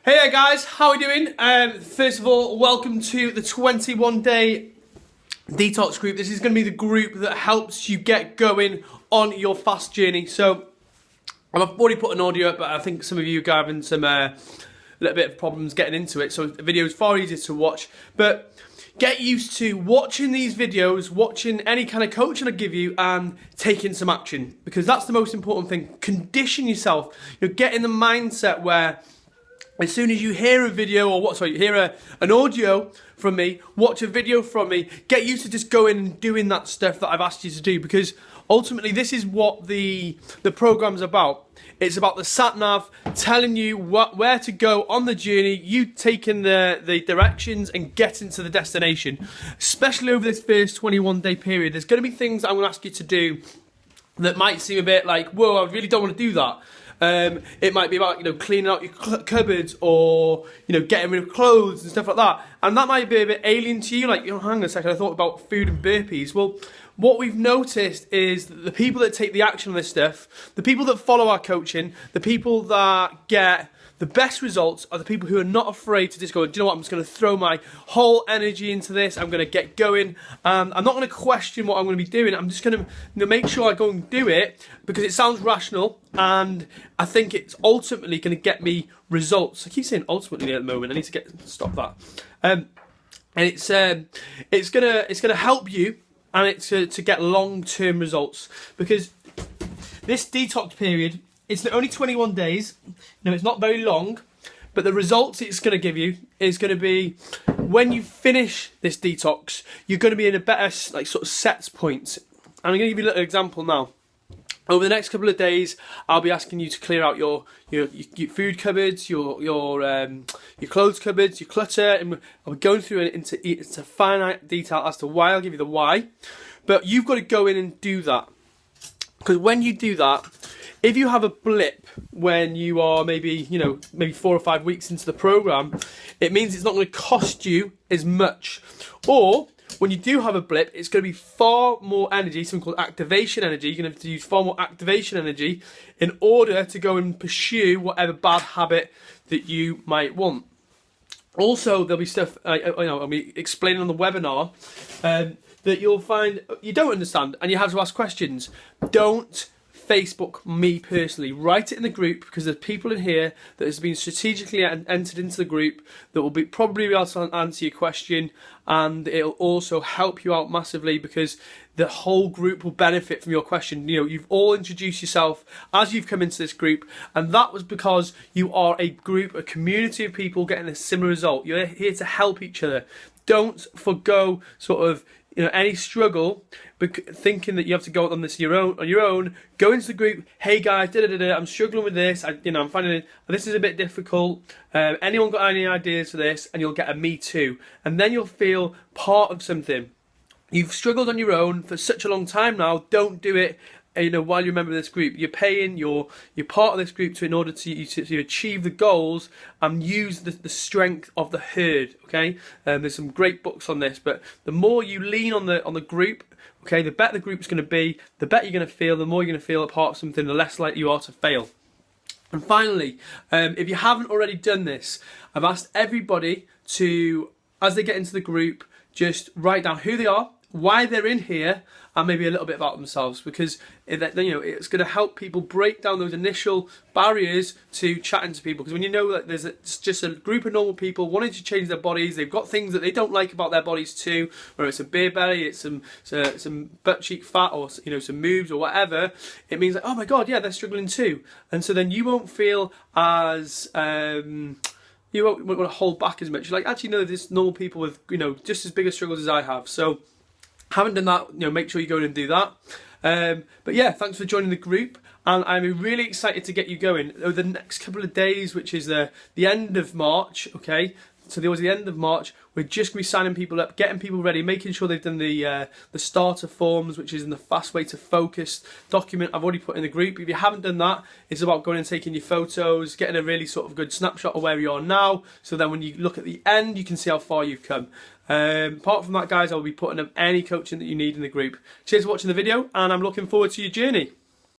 Hey there guys, how are we doing? First of all, welcome to the 21-day detox group. This is going to be the group that helps you get going on your fast journey. So, I've already put an audio up, but I think some of you are having some little bit of problems getting into it. So the video is far easier to watch. But get used to watching these videos, watching any kind of coaching I give you, and taking some action, because that's the most important thing. Condition yourself. Get in the mindset where as soon as you hear a video you hear an audio from me, watch a video from me, get used to just going and doing that stuff that I've asked you to do, because ultimately this is what the program's about. It's about the sat-nav telling you where to go on the journey, you taking the directions and getting to the destination. Especially over this first 21-day period, there's going to be things I'm going to ask you to do that might seem a bit like, whoa, I really don't want to do that. It might be about cleaning out your cupboards, or getting rid of clothes and stuff like that, and that might be a bit alien to you. Like, hang on a second, I thought about food and burpees. Well, what we've noticed is that the people that take the action on this stuff, the people that follow our coaching, the people that get the best results are the people who are not afraid to just go, do you know what, I'm just going to throw my whole energy into this, I'm going to get going, I'm not going to question what I'm going to be doing, I'm just going to make sure I go and do it, because it sounds rational, and I think it's ultimately going to get me results. I keep saying ultimately at the moment, I need to stop that. And it's gonna help you, and it's to get long-term results, because this detox period, it's only 21 days. No, it's not very long, but the results it's going to give you is going to be, when you finish this detox, you're going to be in a better sort of set point. I'm going to give you a little example now. Over the next couple of days, I'll be asking you to clear out your food cupboards, your clothes cupboards, your clutter, and I'll be going through it into finite detail as to why. I'll give you the why, but you've got to go in and do that, because when you do that, if you have a blip when you are maybe 4 or 5 weeks into the program, it means it's not going to cost you as much. Or when you do have a blip, it's going to be far more energy, something called activation energy. You're going to have to use far more activation energy in order to go and pursue whatever bad habit that you might want. Also, there'll be stuff I'll be explaining on the webinar that you'll find you don't understand, and you have to ask questions. Don't Facebook me personally, write it in the group, because there's people in here that has been strategically entered into the group that will probably be able to answer your question, and it'll also help you out massively, because the whole group will benefit from your question. You've all introduced yourself as you've come into this group, and that was because you are a group, a community of people getting a similar result. You're here to help each other. Don't forgo any struggle, thinking that you have to go on this on your own. Go into the group. Hey guys, I'm struggling with this. I'm finding this is a bit difficult. Anyone got any ideas for this? And you'll get a me too, and then you'll feel part of something. You've struggled on your own for such a long time now. Don't do it while you're a member of this group. You're paying, you're part of this group in order to achieve the goals and use the strength of the herd. Okay, there's some great books on this, but the more you lean on the group, okay, the better the group's going to be, the better you're going to feel, the more you're going to feel a part of something, the less likely you are to fail. And finally, if you haven't already done this, I've asked everybody to, as they get into the group, just write down who they are, why they're in here, and maybe a little bit about themselves, because it's going to help people break down those initial barriers to chatting to people. Because when you know that there's just a group of normal people wanting to change their bodies, they've got things that they don't like about their bodies too, whether it's a beer belly, it's some butt cheek fat, or some moves or whatever, it means like, oh my god, yeah, they're struggling too. And so then you won't feel as you won't want to hold back as much. You're like, actually no, there's normal people with just as big a struggles as I have. So haven't done that, make sure you go in and do that. But yeah, thanks for joining the group, and I'm really excited to get you going over the next couple of days, which is the end of March. Okay, so towards the end of March, we're just going to be signing people up, getting people ready, making sure they've done the starter forms, which is in the Fast Way to Focus document I've already put in the group. If you haven't done that, it's about going and taking your photos, getting a really sort of good snapshot of where you are now, so then when you look at the end, you can see how far you've come. Apart from that, guys, I'll be putting up any coaching that you need in the group. Cheers for watching the video, and I'm looking forward to your journey.